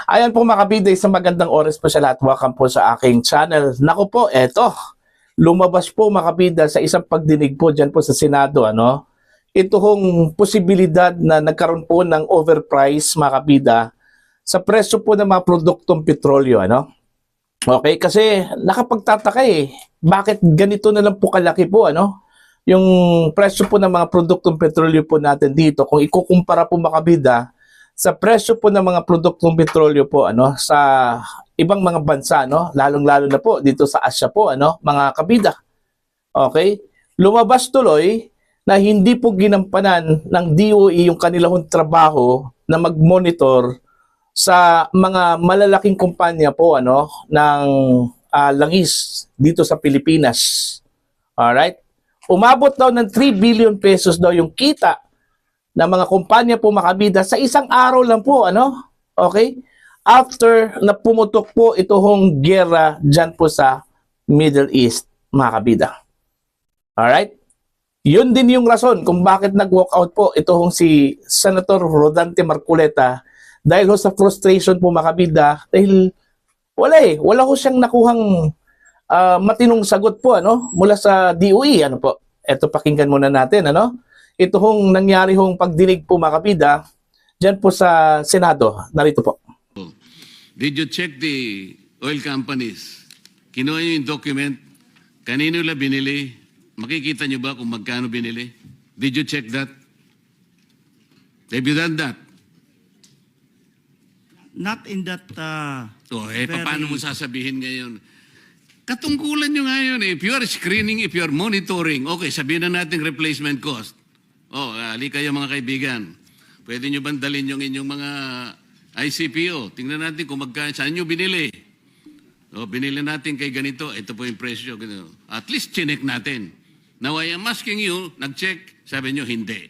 Ayan po mga kabida, isang magandang oras po sa lahat. Welcome po sa aking channel. Naku po, eto. Lumabas po mga kabida sa isang pagdinig po dyan po sa Senado. Ito hong posibilidad na nagkaroon po ng overprice mga kabida sa presyo po ng mga produktong petrolyo. Okay, kasi nakapagtataka bakit ganito na lang po kalaki po yung presyo po ng mga produktong petrolyo po natin dito kung ikukumpara po mga kabida sa presyo po ng mga produktong petrolyo po sa ibang mga bansa lalong-lalo na po dito sa Asia po mga kabida. Okay? Lumabas tuloy na hindi po ginampanan ng DOE yung kanilang trabaho na mag-monitor sa mga malalaking kumpanya po ng langis dito sa Pilipinas. Alright? Umabot daw ng 3 billion pesos daw yung kita na mga kumpanya po makabida sa isang araw lang po, Okay? After na pumutok po itong gera dyan po sa Middle East, mga kabida. Alright? Yun din yung rason kung bakit nag-walk out po itong si Senator Rodante Marcoleta dahil sa frustration po mga kabida, dahil wala ho siyang nakuhang matinong sagot po mula sa DOE. Po? Ito pakinggan muna natin, Ito hong nangyari hong pagdinig po mga kabida dyan po sa Senado. Narito po. Did you check the oil companies? Kinuha nyo yung document? Kanino la binili? Makikita nyo ba kung magkano binili? Did you check that? Have you done that? Not in that Paano mo sasabihin ngayon? Katungkulan nyo ngayon If you are screening, if you are monitoring, okay, sabihin na natin replacement cost. Ali kayo mga kaibigan. Pwede nyo bandalin yung inyong mga ICPO. Tingnan natin kung saan nyo binili. Binili natin kay ganito. Ito po yung presyo. Ganito. At least chinek natin. Now I am asking you, nag-check, sabi nyo hindi.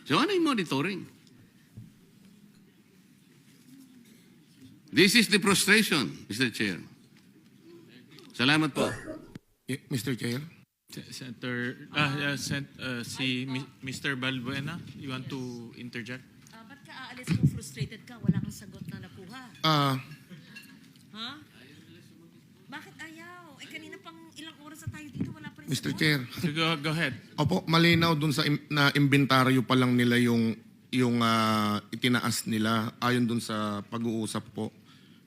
So ano yung monitoring? This is the frustration, Mr. Chair. Salamat po. Mr. Chair. Senator, si Mr. Balbuena, you want to interject? Ba't ka aalis kung frustrated ka? Wala kang sagot na nakuha. Ha? Bakit ayaw? Kanina pang ilang oras na tayo dito, wala pa rin Mr. sagot. Chair. So go ahead. Opo, malinaw dun sa na inventaryo pa lang nila yung itinaas nila ayon dun sa pag-uusap po.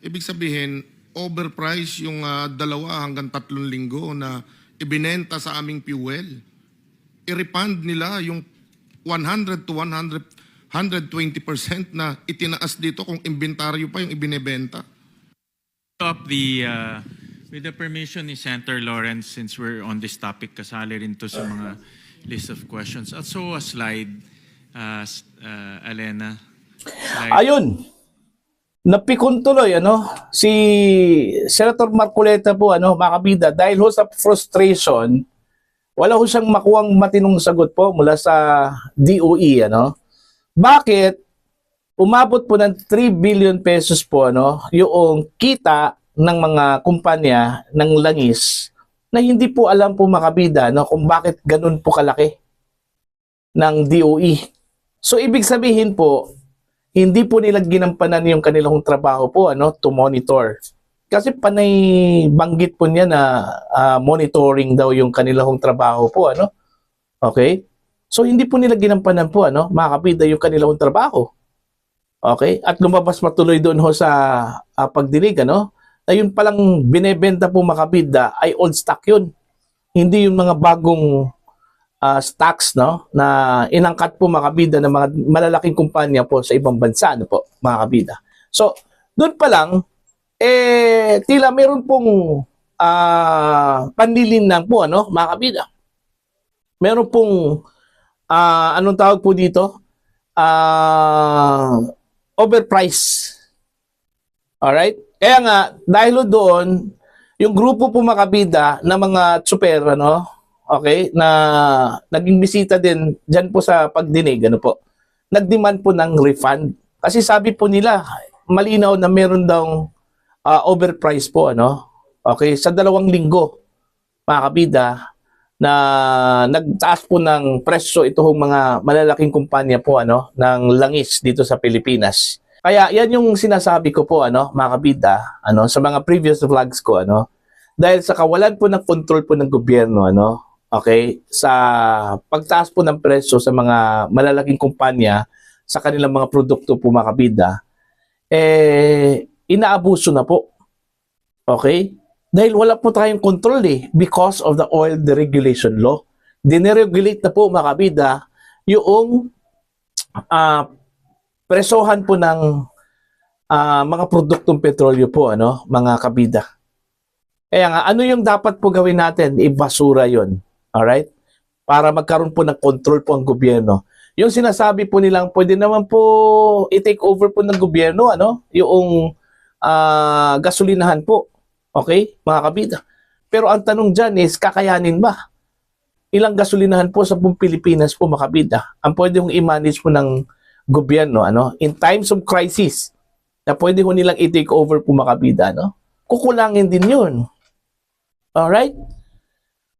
Ibig sabihin, overprice yung 2 hanggang 3 linggo na ibinenta sa aming fuel. I-refund nila yung 100 to 120% na itinaas dito kung inventaryo pa yung ibinebenta. With the permission ni Senator Lawrence, since we're on this topic, kasali rin to sa mga list of questions. Also a slide, Alena. Slide. Ayun. Napikon tuloy si Senator Marcoleta po mga kabida dahil ho sa frustration, wala ho siyang makuhang matinong sagot po mula sa DOE Bakit umabot po ng 3 billion pesos po yung kita ng mga kumpanya ng langis na hindi po alam po makabida kung bakit ganun po kalaki ng DOE. So ibig sabihin po, hindi po nila ginampanan yung kanilang trabaho po to monitor. Kasi panay banggit po niya na monitoring daw yung kanilang trabaho po Okay? So hindi po nila ginampanan po mga kabida yung kanilang trabaho. Okay? At lumabas matuloy doon ho sa pagdinig na yun palang binebenta po mga kabida ay old stock yun. Hindi yung mga bagong stocks na inangkat po mga kabida ng mga malalaking kumpanya po sa ibang bansa po mga kabida. So doon pa lang tila meron pong panlilinlang po mga kabida. Meron pong anong tawag po dito? Overprice. Alright? Kaya nga dahil doon yung grupo po mga kabida na mga tsuper okay, na naging bisita din dyan po sa pagdinig, po, nagdemand po ng refund. Kasi sabi po nila, malinaw na meron daw overprice po, okay, sa 2 linggo, mga kabida, na nagtaas po ng presyo itong mga malalaking kumpanya po ng langis dito sa Pilipinas. Kaya yan yung sinasabi ko po, mga kabida, sa mga previous vlogs ko, dahil sa kawalan po ng control po ng gobyerno, okay, sa pagtaas po ng presyo sa mga malalaking kumpanya sa kanilang mga produkto po, mga kabida, inaabuso na po. Okay? Dahil wala po tayong control because of the oil deregulation law. Dineregulate na po, mga kabida, yung presohan po ng mga produktong petrolyo po, mga kabida. Kaya nga, ano yung dapat po gawin natin? Ibasura yon. Alright? Para magkaroon po ng control po ang gobyerno. Yung sinasabi po nilang pwede naman po i-take over po ng gobyerno, yung gasolinahan po. Okay, mga kabida. Pero ang tanong dyan is, kakayanin ba? Ilang gasolinahan po sa buong Pilipinas po, mga kabida, ang pwede hong i-manage po ng gobyerno, in times of crisis, na pwede ho nilang i-take over po, mga kabida, kukulangin din yun. Alright?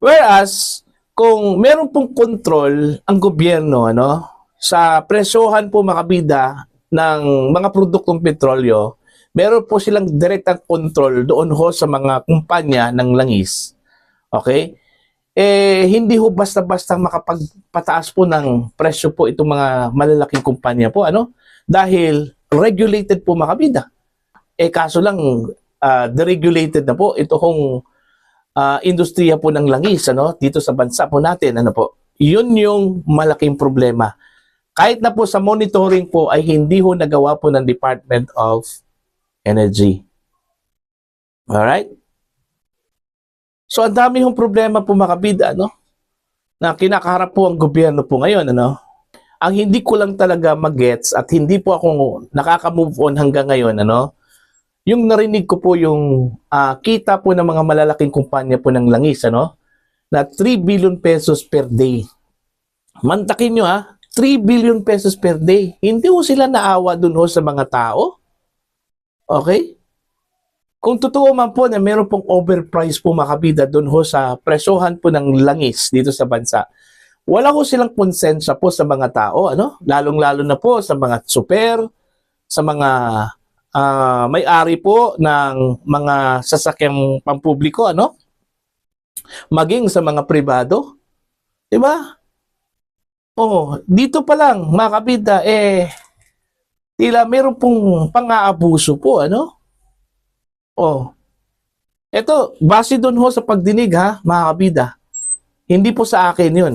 Whereas, kung meron pong control ang gobyerno, sa presyohan po, mga kabida, ng mga produktong petrolyo, meron po silang direktang control doon ho sa mga kumpanya ng langis. Okay? Hindi ho basta-basta makapagpataas po ng presyo po itong mga malalaking kumpanya po, dahil regulated po, mga kabida. Kaso lang, deregulated na po ito hong industriya po ng langis, dito sa bansa po natin, Yun yung malaking problema. Kahit na po sa monitoring po ay hindi ho nagawa po ng Department of Energy. Alright? So, ang dami hong problema po, mga kabida, na kinakaharap po ang gobyerno po ngayon, Ang hindi ko lang talaga magets at hindi po ako nakaka-move on hanggang ngayon, yung narinig ko po yung kita po ng mga malalaking kumpanya po ng langis, na 3 billion pesos per day. Mantakin nyo, 3 billion pesos per day. Hindi ho sila naawa dun ho sa mga tao. Okay? Kung totoo man po na meron pong overprice po, mga kabida, doon ho sa presyohan po ng langis dito sa bansa, wala ho silang konsensya po sa mga tao, lalong-lalo na po sa mga super, sa mga may-ari po ng mga sasakyang pampubliko, maging sa mga pribado. Diba? Dito pa lang, mga kabida, tila meron pong pang-aabuso po, Eto, base doon ho sa pagdinig, mga kabida. Hindi po sa akin yun.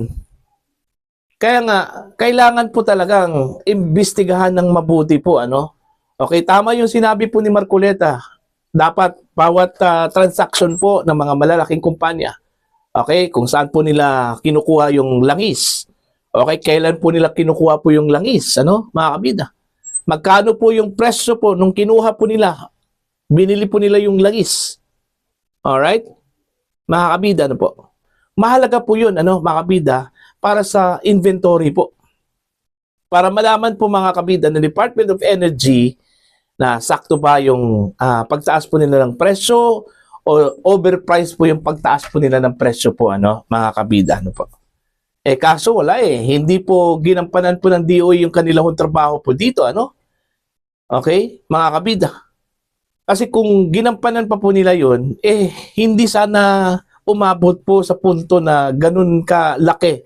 Kaya nga, kailangan po talagang imbestigahan ng mabuti po, Okay, tama yung sinabi po ni Marcoleta. Dapat bawat transaction po ng mga malalaking kumpanya, okay, kung saan po nila kinukuha yung langis. Okay, kailan po nila kinukuha po yung langis, mga kabida. Magkano po yung presyo po nung kinuha po nila, binili po nila yung langis. Alright? Mga kabida, po. Mahalaga po yun, mga kabida, para sa inventory po. Para malaman po, mga kabida, ng Department of Energy na sakto ba yung pagtaas po nila ng presyo o overprice po yung pagtaas po nila ng presyo po, mga kabida, po. Kaso wala hindi po ginampanan po ng DOE yung kanilang trabaho po dito, Okay, mga kabida. Kasi kung ginampanan pa po nila yun, hindi sana umabot po sa punto na ganun kalaki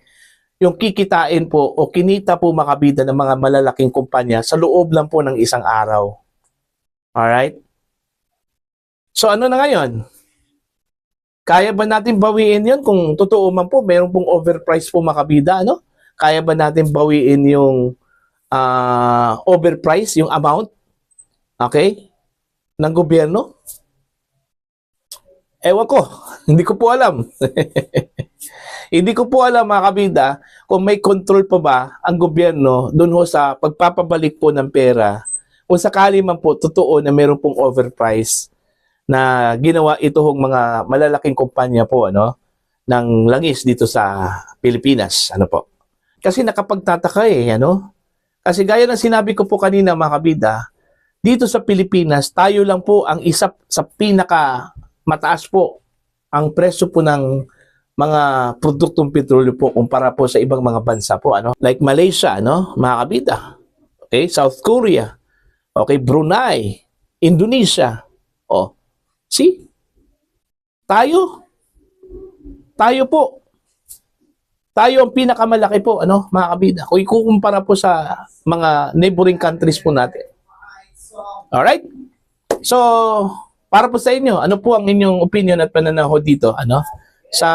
yung kikitain po o kinita po, mga kabida, ng mga malalaking kumpanya sa loob lang po ng isang araw. Alright? So ano na ngayon? Kaya ba natin bawiin yun kung totoo man po meron pong overprice po, mga kabida, Kaya ba natin bawiin yung overprice, yung amount, okay, ng gobyerno? Ewan ko, hindi ko po alam. Hindi ko po alam, mga kabida, kung may control pa ba ang gobyerno doon ho sa pagpapabalik po ng pera, kung sakali man po totoo na meron pong overprice na ginawa ito hong mga malalaking kumpanya po, ng langis dito sa Pilipinas, po. Kasi nakapagtataka Kasi gaya ng sinabi ko po kanina, mga kabida, dito sa Pilipinas, tayo lang po ang isa sa pinaka mataas po ang presyo po ng mga produktong petrolyo po kumpara po sa ibang mga bansa po, Like Malaysia, mga kabida. Okay, South Korea. Okay, Brunei, Indonesia. Oh, see? Tayo po. Tayo ang pinakamalaki po, ano, mga kabida. Kung ikukumpara po sa mga neighboring countries po natin. Alright? So, para po sa inyo, ano po ang inyong opinion at pananaw dito, ano? Sa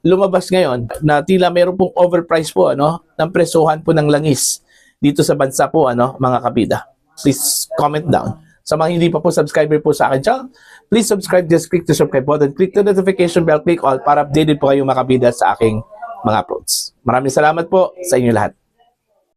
lumabas ngayon na tila mayroon pong overprice po, ano, ng presuhan po ng langis dito sa bansa po, ano, mga kabida. Please comment down. Sa mga hindi pa po subscriber po sa akin channel, please subscribe, just click the subscribe button, click the notification bell, click all para updated po kayo mga kabida sa aking mga uploads. Maraming salamat po sa inyo lahat.